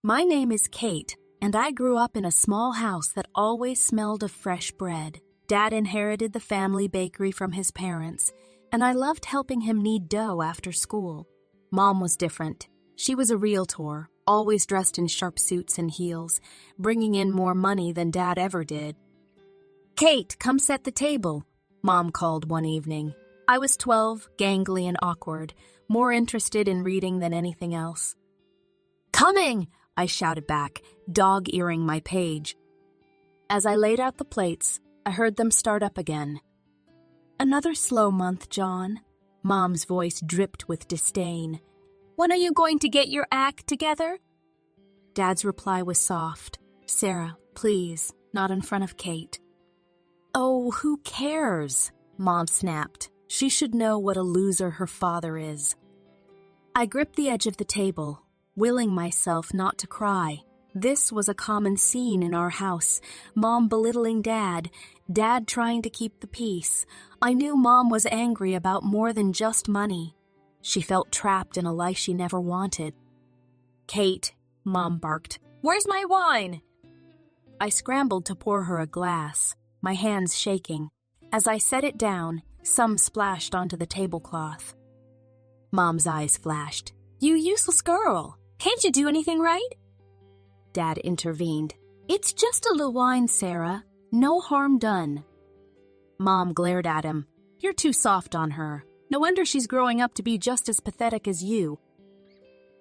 My name is Kate, and I grew up in a small house that always smelled of fresh bread. Dad inherited the family bakery from his parents, and I loved helping him knead dough after school. Mom was different. She was a realtor, always dressed in sharp suits and heels, bringing in more money than Dad ever did. "Kate, come set the table," Mom called one evening. I was 12, gangly and awkward, more interested in reading than anything else. "Coming!" I shouted back, dog-earing my page. As I laid out the plates, I heard them start up again. "Another slow month, John." Mom's voice dripped with disdain. "When are you going to get your act together?" Dad's reply was soft. "Sarah, please, not in front of Kate." "Oh, who cares?" Mom snapped. "She should know what a loser her father is." I gripped the edge of the table, willing myself not to cry. This was a common scene in our house. Mom belittling Dad, Dad trying to keep the peace. I knew Mom was angry about more than just money. She felt trapped in a life she never wanted. "Kate," Mom barked, "where's my wine?" I scrambled to pour her a glass, my hands shaking. As I set it down, some splashed onto the tablecloth. Mom's eyes flashed. "You useless girl! Can't you do anything right?" Dad intervened. "It's just a little wine, Sarah. No harm done." Mom glared at him. "You're too soft on her. No wonder she's growing up to be just as pathetic as you."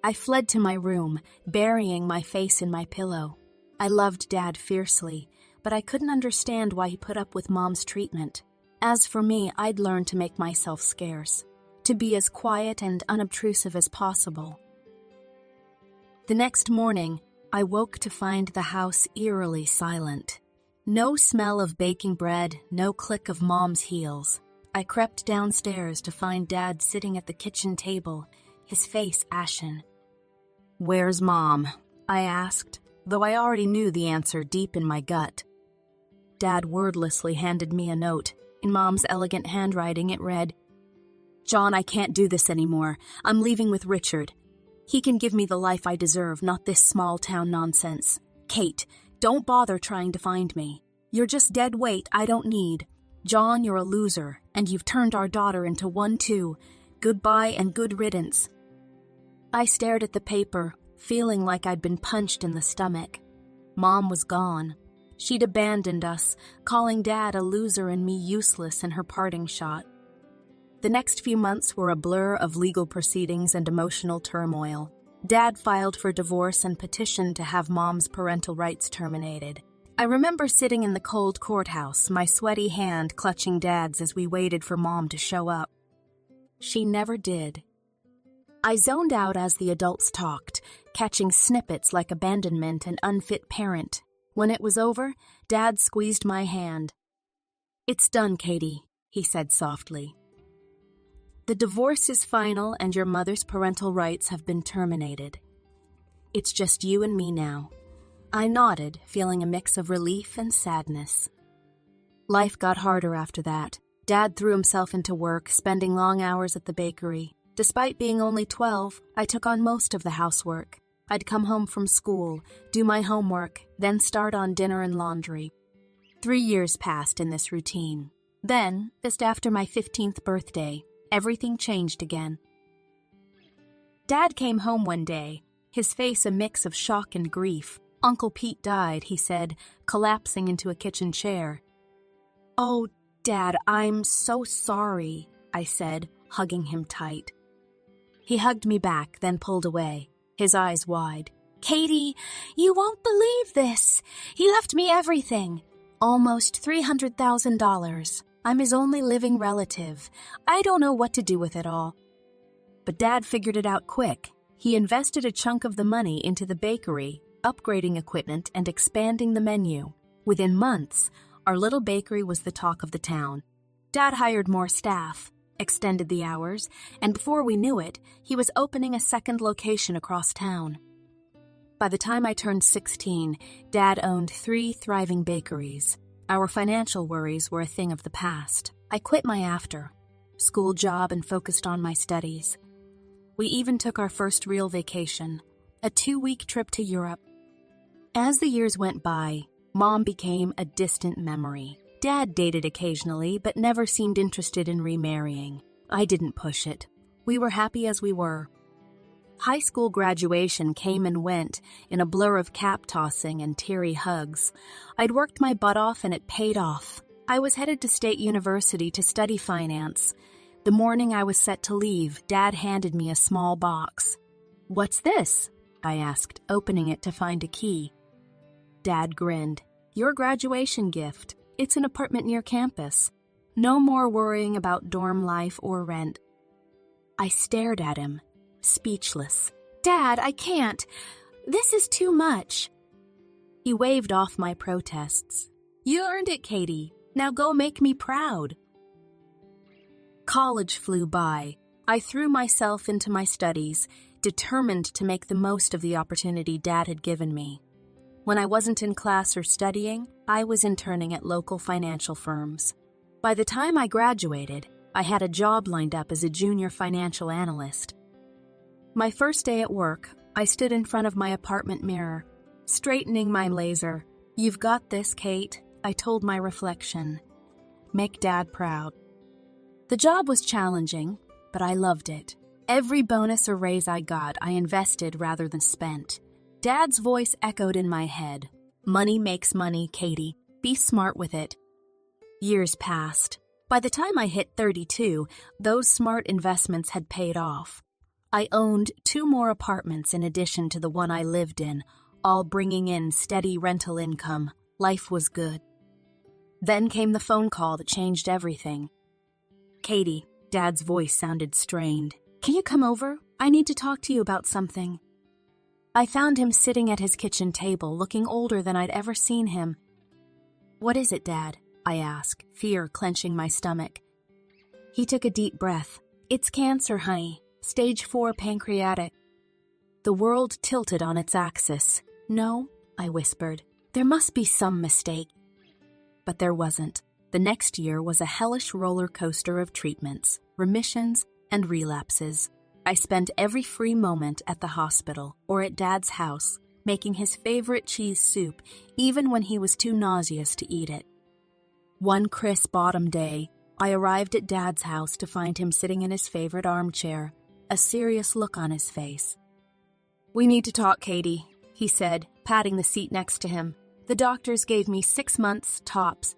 I fled to my room, burying my face in my pillow. I loved Dad fiercely, but I couldn't understand why he put up with Mom's treatment. As for me, I'd learned to make myself scarce, to be as quiet and unobtrusive as possible. The next morning, I woke to find the house eerily silent. No smell of baking bread, no click of Mom's heels. I crept downstairs to find Dad sitting at the kitchen table, his face ashen. "Where's Mom?" I asked, though I already knew the answer deep in my gut. Dad wordlessly handed me a note. In Mom's elegant handwriting, it read, "John, I can't do this anymore. I'm leaving with Richard. He can give me the life I deserve, not this small-town nonsense. Kate, don't bother trying to find me. You're just dead weight I don't need. John, you're a loser, and you've turned our daughter into one too. Goodbye and good riddance." I stared at the paper, feeling like I'd been punched in the stomach. Mom was gone. She'd abandoned us, calling Dad a loser and me useless in her parting shot. The next few months were a blur of legal proceedings and emotional turmoil. Dad filed for divorce and petitioned to have Mom's parental rights terminated. I remember sitting in the cold courthouse, my sweaty hand clutching Dad's as we waited for Mom to show up. She never did. I zoned out as the adults talked, catching snippets like abandonment and unfit parent. When it was over, Dad squeezed my hand. "It's done, Katie," he said softly. "The divorce is final and your mother's parental rights have been terminated. It's just you and me now." I nodded, feeling a mix of relief and sadness. Life got harder after that. Dad threw himself into work, spending long hours at the bakery. Despite being only 12, I took on most of the housework. I'd come home from school, do my homework, then start on dinner and laundry. 3 years passed in this routine. Then, just after my 15th birthday, everything changed again. Dad came home one day, his face a mix of shock and grief. "Uncle Pete died," he said, collapsing into a kitchen chair. "Oh, Dad, I'm so sorry," I said, hugging him tight. He hugged me back, then pulled away, his eyes wide. "Katie, you won't believe this. He left me everything. Almost $300,000. I'm his only living relative. I don't know what to do with it all." But Dad figured it out quick. He invested a chunk of the money into the bakery, upgrading equipment and expanding the menu. Within months, our little bakery was the talk of the town. Dad hired more staff, extended the hours, and before we knew it, he was opening a second location across town. By the time I turned 16, Dad owned 3 thriving bakeries. Our financial worries were a thing of the past. I quit my school job and focused on my studies. We even took our first real vacation, a 2-week trip to Europe. As the years went by, Mom became a distant memory. Dad dated occasionally, but never seemed interested in remarrying. I didn't push it. We were happy as we were. High school graduation came and went in a blur of cap tossing and teary hugs. I'd worked my butt off and it paid off. I was headed to State University to study finance. The morning I was set to leave, Dad handed me a small box. "What's this?" I asked, opening it to find a key. Dad grinned. "Your graduation gift. It's an apartment near campus. No more worrying about dorm life or rent." I stared at him, speechless. "Dad, I can't. This is too much." He waved off my protests. "You earned it, Katie. Now go make me proud." College flew by. I threw myself into my studies, determined to make the most of the opportunity Dad had given me. When I wasn't in class or studying, I was interning at local financial firms. By the time I graduated, I had a job lined up as a junior financial analyst. My first day at work, I stood in front of my apartment mirror, straightening my laser. "You've got this, Kate," I told my reflection. "Make Dad proud." The job was challenging, but I loved it. Every bonus or raise I got, I invested rather than spent. Dad's voice echoed in my head. "Money makes money, Katie. Be smart with it." Years passed. By the time I hit 32, those smart investments had paid off. I owned 2 more apartments in addition to the one I lived in, all bringing in steady rental income. Life was good. Then came the phone call that changed everything. "Katie," Dad's voice sounded strained. "Can you come over? I need to talk to you about something." I found him sitting at his kitchen table, looking older than I'd ever seen him. "What is it, Dad?" I asked, fear clenching my stomach. He took a deep breath. "It's cancer, honey. Stage 4 pancreatic." The world tilted on its axis. "No," I whispered. "There must be some mistake." But there wasn't. The next year was a hellish roller coaster of treatments, remissions, and relapses. I spent every free moment at the hospital or at Dad's house, making his favorite cheese soup, even when he was too nauseous to eat it. One crisp autumn day, I arrived at Dad's house to find him sitting in his favorite armchair, a serious look on his face. "We need to talk, Katie," he said, patting the seat next to him. "The doctors gave me 6 months, tops."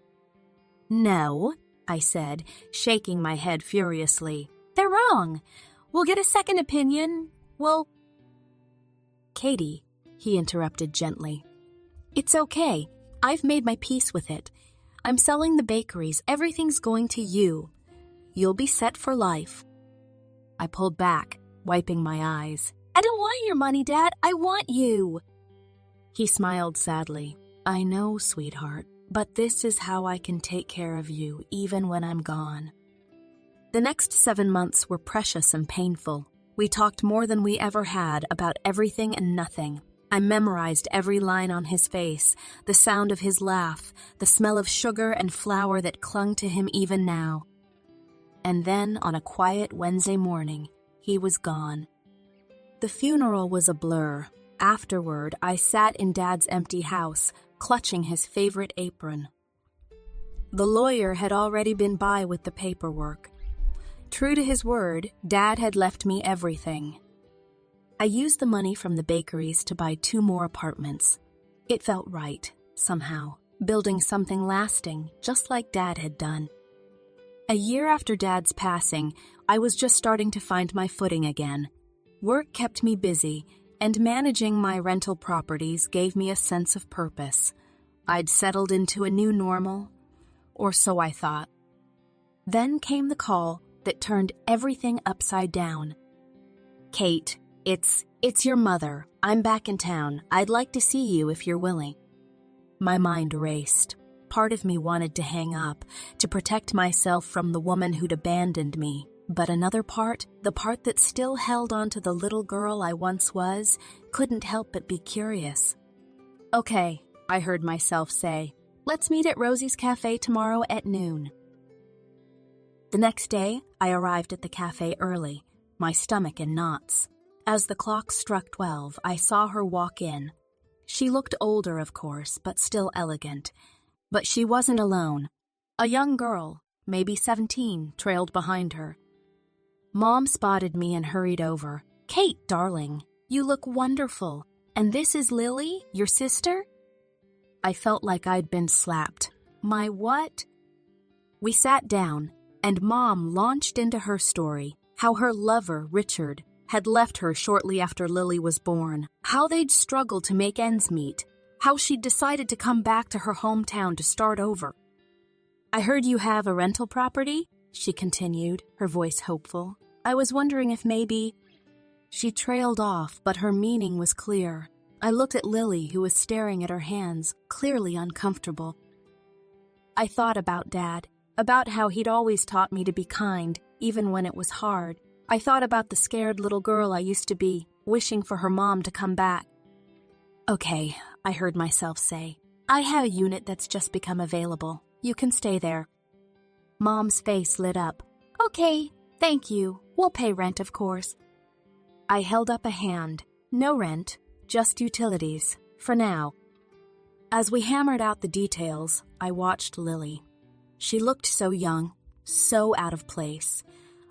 "No," I said, shaking my head furiously. "They're wrong. We'll get a second opinion. Well—" "Katie," he interrupted gently. "It's okay. I've made my peace with it. I'm selling the bakeries. Everything's going to you. You'll be set for life." I pulled back, wiping my eyes. "I don't want your money, Dad. I want you." He smiled sadly. "I know, sweetheart, but this is how I can take care of you even when I'm gone." The next 7 months were precious and painful. We talked more than we ever had about everything and nothing. I memorized every line on his face, the sound of his laugh, the smell of sugar and flour that clung to him even now. And then, on a quiet Wednesday morning, he was gone. The funeral was a blur. Afterward, I sat in Dad's empty house, clutching his favorite apron. The lawyer had already been by with the paperwork. True to his word, Dad had left me everything. I used the money from the bakeries to buy 2 more apartments. It felt right, somehow, building something lasting, just like Dad had done. A year after Dad's passing, I was just starting to find my footing again. Work kept me busy, and managing my rental properties gave me a sense of purpose. I'd settled into a new normal, or so I thought. Then came the call that turned everything upside down. "Kate, it's your mother. I'm back in town. I'd like to see you if you're willing." My mind raced. Part of me wanted to hang up, to protect myself from the woman who'd abandoned me. But another part, the part that still held on to the little girl I once was, couldn't help but be curious. "Okay," I heard myself say. "Let's meet at Rosie's Cafe tomorrow at noon." The next day, I arrived at the cafe early, my stomach in knots. As the clock struck 12, I saw her walk in. She looked older, of course, but still elegant. But she wasn't alone. A young girl, maybe 17, trailed behind her. Mom spotted me and hurried over. "Kate, darling, you look wonderful. And this is Lily, your sister?" I felt like I'd been slapped. My what? We sat down, and Mom launched into her story, how her lover, Richard, had left her shortly after Lily was born, how they'd struggled to make ends meet, how she'd decided to come back to her hometown to start over. "I heard you have a rental property," she continued, her voice hopeful. "I was wondering if maybe—" She trailed off, but her meaning was clear. I looked at Lily, who was staring at her hands, clearly uncomfortable. I thought about Dad, about how he'd always taught me to be kind, even when it was hard. I thought about the scared little girl I used to be, wishing for her mom to come back. "Okay," I heard myself say. "I have a unit that's just become available. You can stay there." Mom's face lit up. "Okay, thank you. We'll pay rent, of course." I held up a hand. "No rent, just utilities, for now." As we hammered out the details, I watched Lily. She looked so young, so out of place.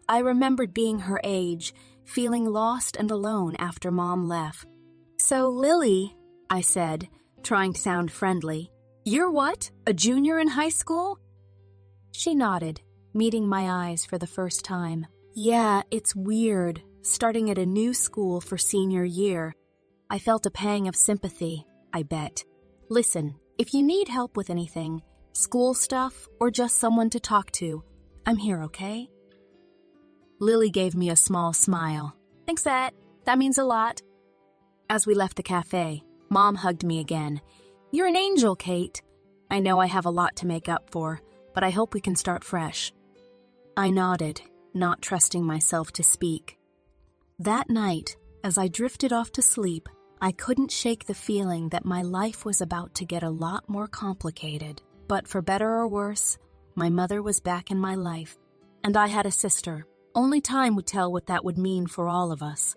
I remembered being her age, feeling lost and alone after Mom left. "So, Lily," I said, trying to sound friendly, "you're what, a junior in high school?" She nodded, meeting my eyes for the first time. "Yeah, it's weird, starting at a new school for senior year." I felt a pang of sympathy, I bet. "Listen, if you need help with anything, school stuff, or just someone to talk to, I'm here, okay?" Lily gave me a small smile. "Thanks, that means a lot." As we left the cafe, Mom hugged me again. "You're an angel, Kate. I know I have a lot to make up for, but I hope we can start fresh." I nodded, not trusting myself to speak. That night, as I drifted off to sleep, I couldn't shake the feeling that my life was about to get a lot more complicated. But for better or worse, my mother was back in my life, and I had a sister. Only time would tell what that would mean for all of us.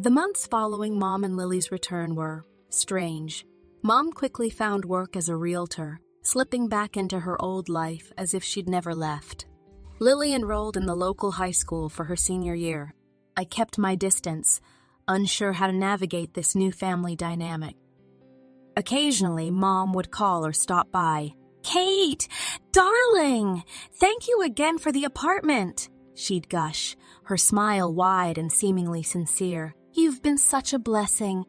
The months following Mom and Lily's return were strange. Mom quickly found work as a realtor, slipping back into her old life as if she'd never left. Lily enrolled in the local high school for her senior year. I kept my distance, unsure how to navigate this new family dynamic. Occasionally, Mom would call or stop by. "Kate, darling, thank you again for the apartment," she'd gush, her smile wide and seemingly sincere. "You've been such a blessing."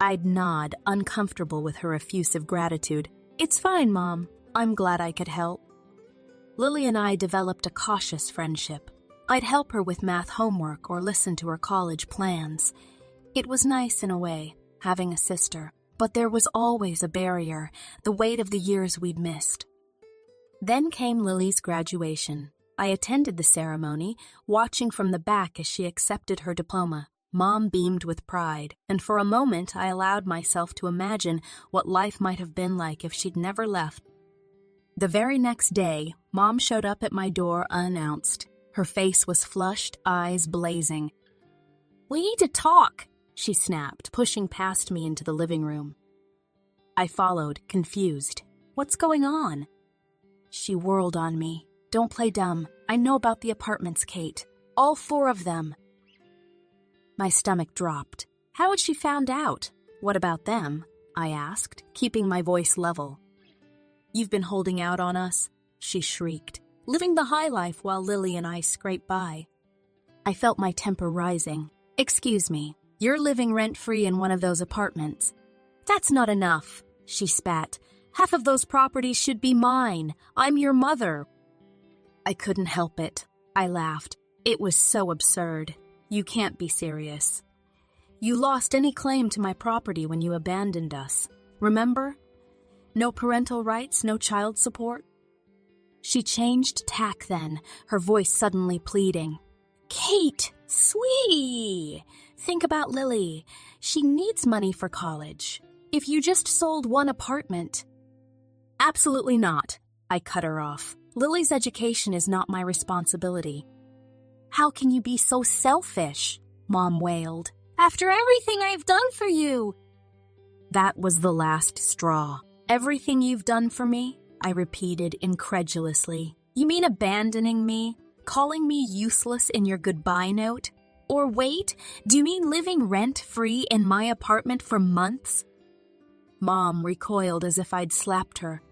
I'd nod, uncomfortable with her effusive gratitude. "It's fine, Mom. I'm glad I could help." Lily and I developed a cautious friendship. I'd help her with math homework or listen to her college plans. It was nice in a way, having a sister, but there was always a barrier, the weight of the years we'd missed. Then came Lily's graduation. I attended the ceremony, watching from the back as she accepted her diploma. Mom beamed with pride, and for a moment I allowed myself to imagine what life might have been like if she'd never left. The very next day, Mom showed up at my door unannounced. Her face was flushed, eyes blazing. "We need to talk," she snapped, pushing past me into the living room. I followed, confused. "What's going on?" She whirled on me. "Don't play dumb. I know about the apartments, Kate. All 4 of them." My stomach dropped. How had she found out? "What about them?" I asked, keeping my voice level. "You've been holding out on us," she shrieked, living the high life while Lily and I scraped by. I felt my temper rising. "Excuse me, you're living rent-free in one of those apartments." "That's not enough," she spat. "Half of those properties should be mine. I'm your mother." I couldn't help it. I laughed. It was so absurd. "You can't be serious. You lost any claim to my property when you abandoned us. Remember? No parental rights, no child support." She changed tack then, her voice suddenly pleading. "Kate, sweetie, think about Lily. She needs money for college. If you just sold one apartment—" "Absolutely not," I cut her off. "Lily's education is not my responsibility." "How can you be so selfish?" Mom wailed. "After everything I've done for you!" That was the last straw. "Everything you've done for me?" I repeated incredulously. "You mean abandoning me? Calling me useless in your goodbye note? Or wait, do you mean living rent-free in my apartment for months?" Mom recoiled as if I'd slapped her.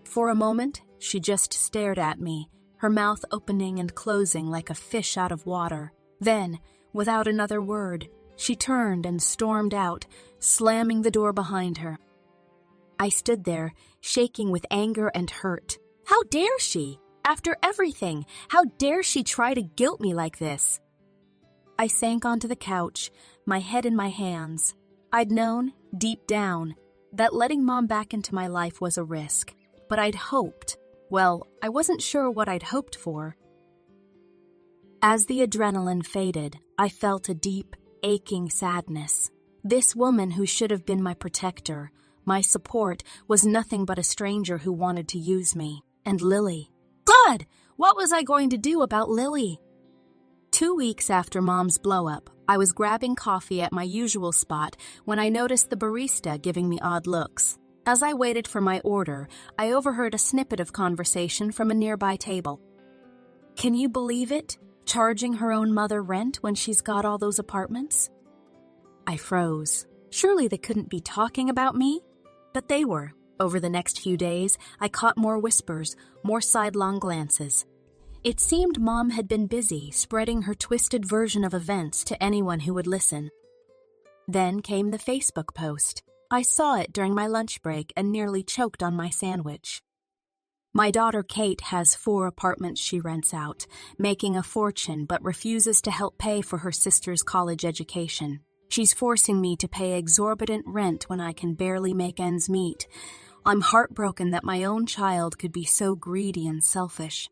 For a moment, she just stared at me, her mouth opening and closing like a fish out of water. Then, without another word, she turned and stormed out, slamming the door behind her. I stood there, shaking with anger and hurt. How dare she? After everything, how dare she try to guilt me like this? I sank onto the couch, my head in my hands. I'd known, deep down, that letting Mom back into my life was a risk. But I'd hoped. Well, I wasn't sure what I'd hoped for. As the adrenaline faded, I felt a deep, aching sadness. This woman who should have been my protector, my support, was nothing but a stranger who wanted to use me. And Lily. God! What was I going to do about Lily? 2 weeks after Mom's blow-up, I was grabbing coffee at my usual spot when I noticed the barista giving me odd looks. As I waited for my order, I overheard a snippet of conversation from a nearby table. "Can you believe it? Charging her own mother rent when she's got all those apartments?" I froze. Surely they couldn't be talking about me? But they were. Over the next few days, I caught more whispers, more sidelong glances. It seemed Mom had been busy spreading her twisted version of events to anyone who would listen. Then came the Facebook post. I saw it during my lunch break and nearly choked on my sandwich. My daughter Kate has 4 apartments she rents out, making a fortune but refuses to help pay for her sister's college education. She's forcing me to pay exorbitant rent when I can barely make ends meet. I'm heartbroken that my own child could be so greedy and selfish.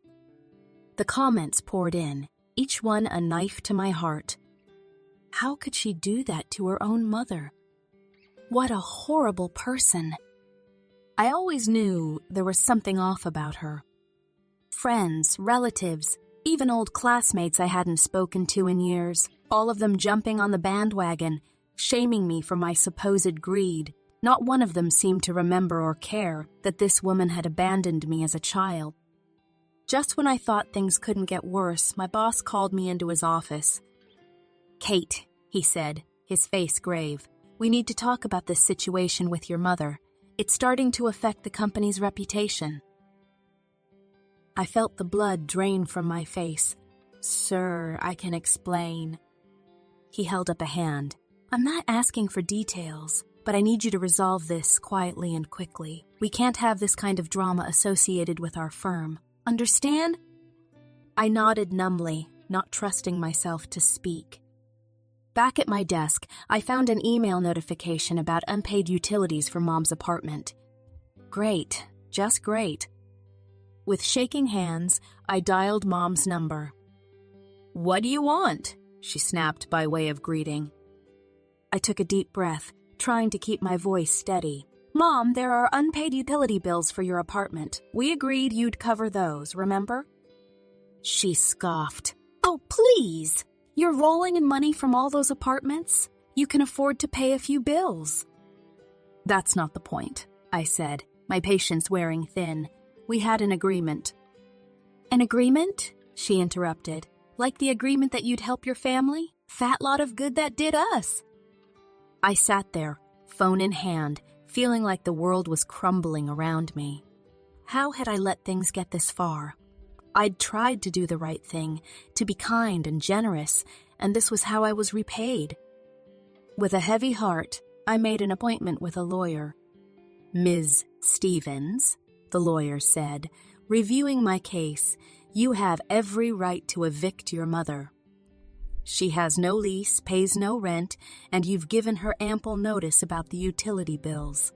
The comments poured in, each one a knife to my heart. How could she do that to her own mother? What a horrible person. I always knew there was something off about her. Friends, relatives, even old classmates I hadn't spoken to in years, all of them jumping on the bandwagon, shaming me for my supposed greed. Not one of them seemed to remember or care that this woman had abandoned me as a child. Just when I thought things couldn't get worse, my boss called me into his office. "Kate," he said, his face grave, "we need to talk about this situation with your mother. It's starting to affect the company's reputation." I felt the blood drain from my face. "Sir, I can explain." He held up a hand. "I'm not asking for details, but I need you to resolve this quietly and quickly. We can't have this kind of drama associated with our firm. Understand?" I nodded numbly, not trusting myself to speak. Back at my desk, I found an email notification about unpaid utilities for Mom's apartment. Great, just great. With shaking hands, I dialed Mom's number. "What do you want?" she snapped by way of greeting. I took a deep breath, trying to keep my voice steady. "Mom, there are unpaid utility bills for your apartment. We agreed you'd cover those, remember?" She scoffed. "Oh, please! You're rolling in money from all those apartments? You can afford to pay a few bills." "That's not the point," I said, my patience wearing thin. "We had an agreement." "An agreement?" she interrupted. "Like the agreement that you'd help your family? Fat lot of good that did us." I sat there, phone in hand, feeling like the world was crumbling around me. How had I let things get this far? I'd tried to do the right thing, to be kind and generous, and this was how I was repaid. With a heavy heart, I made an appointment with a lawyer. "Ms. Stevens," the lawyer said, reviewing my case, "you have every right to evict your mother. She has no lease, pays no rent, and you've given her ample notice about the utility bills."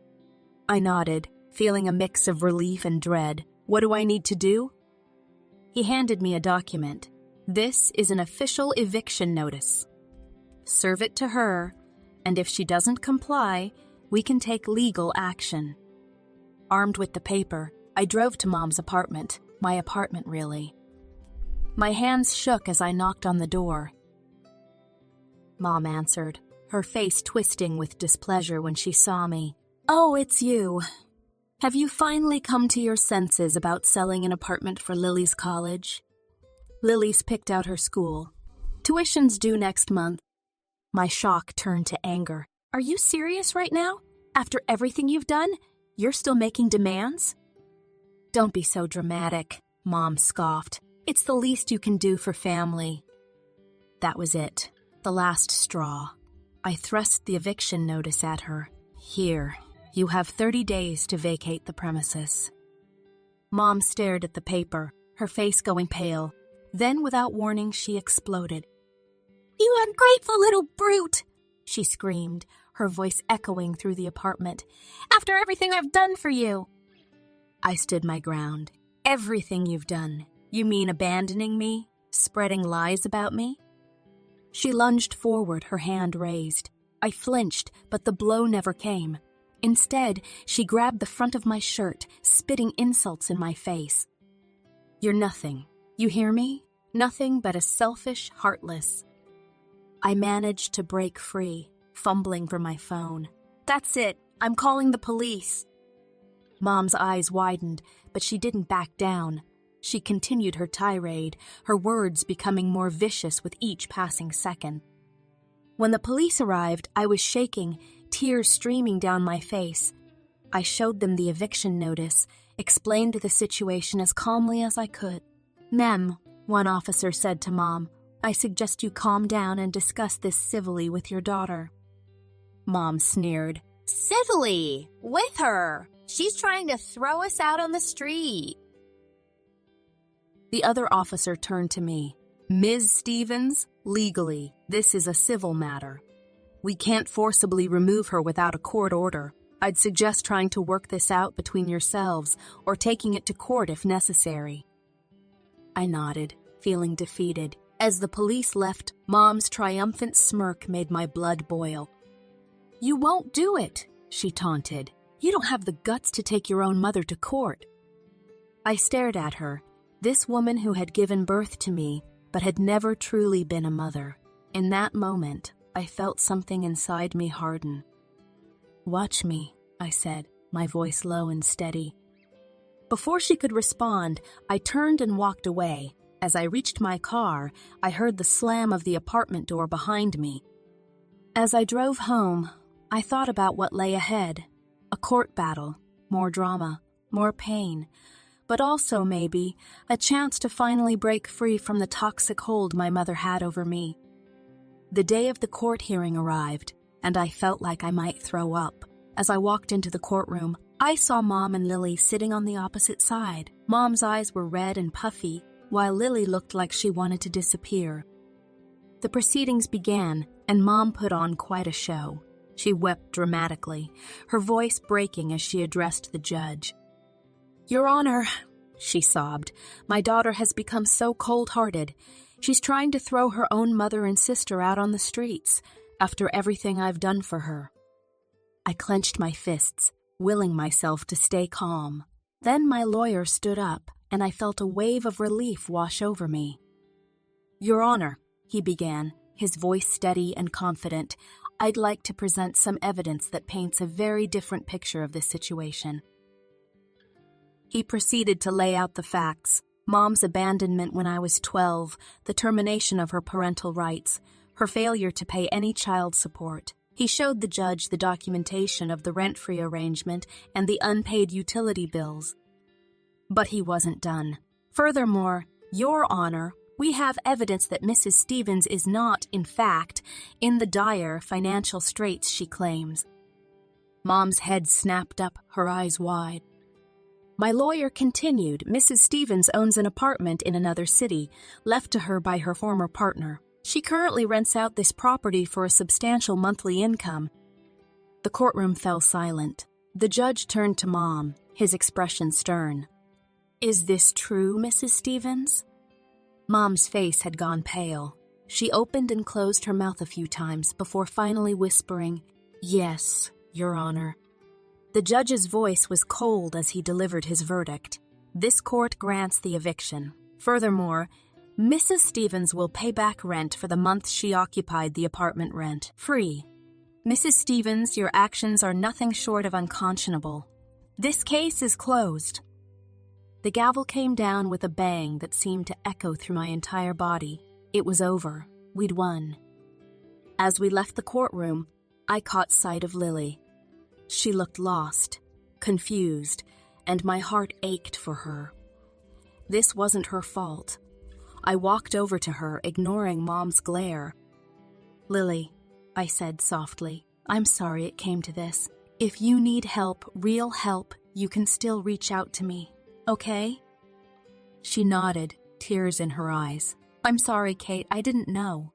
I nodded, feeling a mix of relief and dread. "What do I need to do?" He handed me a document. "This is an official eviction notice. Serve it to her, and if she doesn't comply, we can take legal action." Armed with the paper, I drove to Mom's apartment. My apartment, really. My hands shook as I knocked on the door. Mom answered, her face twisting with displeasure when she saw me. "Oh, it's you. Have you finally come to your senses about selling an apartment for Lily's college?" Lily's picked out her school. Tuition's due next month. My shock turned to anger. "Are you serious right now? After everything you've done, you're still making demands?" "Don't be so dramatic," Mom scoffed. "It's the least you can do for family." That was it, the last straw. I thrust the eviction notice at her. "Here, you have 30 days to vacate the premises." Mom stared at the paper, her face going pale. Then, without warning, she exploded. "You ungrateful little brute!" she screamed, her voice echoing through the apartment. "After everything I've done for you!" I stood my ground. "Everything you've done? You mean abandoning me? Spreading lies about me?" She lunged forward, her hand raised. I flinched, but the blow never came. Instead, she grabbed the front of my shirt, spitting insults in my face. "You're nothing. You hear me? Nothing but a selfish, heartless." I managed to break free, fumbling for my phone. "That's it. I'm calling the police." Mom's eyes widened, but she didn't back down. She continued her tirade, her words becoming more vicious with each passing second. When the police arrived, I was shaking, tears streaming down my face. I showed them the eviction notice, explained the situation as calmly as I could. "Ma'am," one officer said to Mom, "I suggest you calm down and discuss this civilly with your daughter." Mom sneered. "Civilly? With her? She's trying to throw us out on the street." The other officer turned to me. "Ms. Stevens, legally, this is a civil matter. We can't forcibly remove her without a court order. I'd suggest trying to work this out between yourselves or taking it to court if necessary." I nodded, feeling defeated. As the police left, Mom's triumphant smirk made my blood boil. "You won't do it," she taunted. "You don't have the guts to take your own mother to court." I stared at her, this woman who had given birth to me, but had never truly been a mother. In that moment, I felt something inside me harden. "Watch me," I said, my voice low and steady. Before she could respond, I turned and walked away. As I reached my car, I heard the slam of the apartment door behind me. As I drove home, I thought about what lay ahead. A court battle, more drama, more pain, but also, maybe, a chance to finally break free from the toxic hold my mother had over me. The day of the court hearing arrived, and I felt like I might throw up. As I walked into the courtroom, I saw Mom and Lily sitting on the opposite side. Mom's eyes were red and puffy, while Lily looked like she wanted to disappear. The proceedings began, and Mom put on quite a show. She wept dramatically, her voice breaking as she addressed the judge. "Your Honor," she sobbed, "my daughter has become so cold-hearted. She's trying to throw her own mother and sister out on the streets after everything I've done for her." I clenched my fists, willing myself to stay calm. Then my lawyer stood up, and I felt a wave of relief wash over me. "Your Honor," he began, his voice steady and confident, "I'd like to present some evidence that paints a very different picture of this situation." He proceeded to lay out the facts: Mom's abandonment when I was 12, the termination of her parental rights, her failure to pay any child support. He showed the judge the documentation of the rent-free arrangement and the unpaid utility bills. But he wasn't done. "Furthermore, Your Honor, we have evidence that Mrs. Stevens is not, in fact, in the dire financial straits she claims." Mom's head snapped up, her eyes wide. My lawyer continued, "Mrs. Stevens owns an apartment in another city, left to her by her former partner. She currently rents out this property for a substantial monthly income." The courtroom fell silent. The judge turned to Mom, his expression stern. "Is this true, Mrs. Stevens?" Mom's face had gone pale. She opened and closed her mouth a few times before finally whispering, "Yes, Your Honor." The judge's voice was cold as he delivered his verdict. "This court grants the eviction. Furthermore, Mrs. Stevens will pay back rent for the month she occupied the apartment rent, free. Mrs. Stevens, your actions are nothing short of unconscionable. This case is closed." The gavel came down with a bang that seemed to echo through my entire body. It was over. We'd won. As we left the courtroom, I caught sight of Lily. She looked lost, confused, and my heart ached for her. This wasn't her fault. I walked over to her, ignoring Mom's glare. "Lily," I said softly, "I'm sorry it came to this. If you need help, real help, you can still reach out to me, okay?" She nodded, tears in her eyes. "I'm sorry, Kate, I didn't know."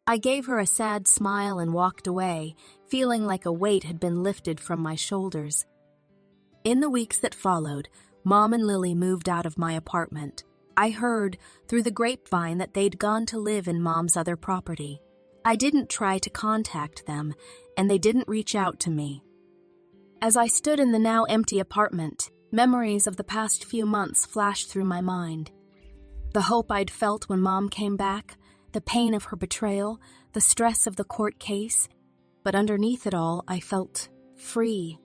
I gave her a sad smile and walked away, feeling like a weight had been lifted from my shoulders. In the weeks that followed, Mom and Lily moved out of my apartment. I heard through the grapevine that they'd gone to live in Mom's other property. I didn't try to contact them, and they didn't reach out to me. As I stood in the now empty apartment, memories of the past few months flashed through my mind. The hope I'd felt when Mom came back, the pain of her betrayal, the stress of the court case. But underneath it all, I felt free.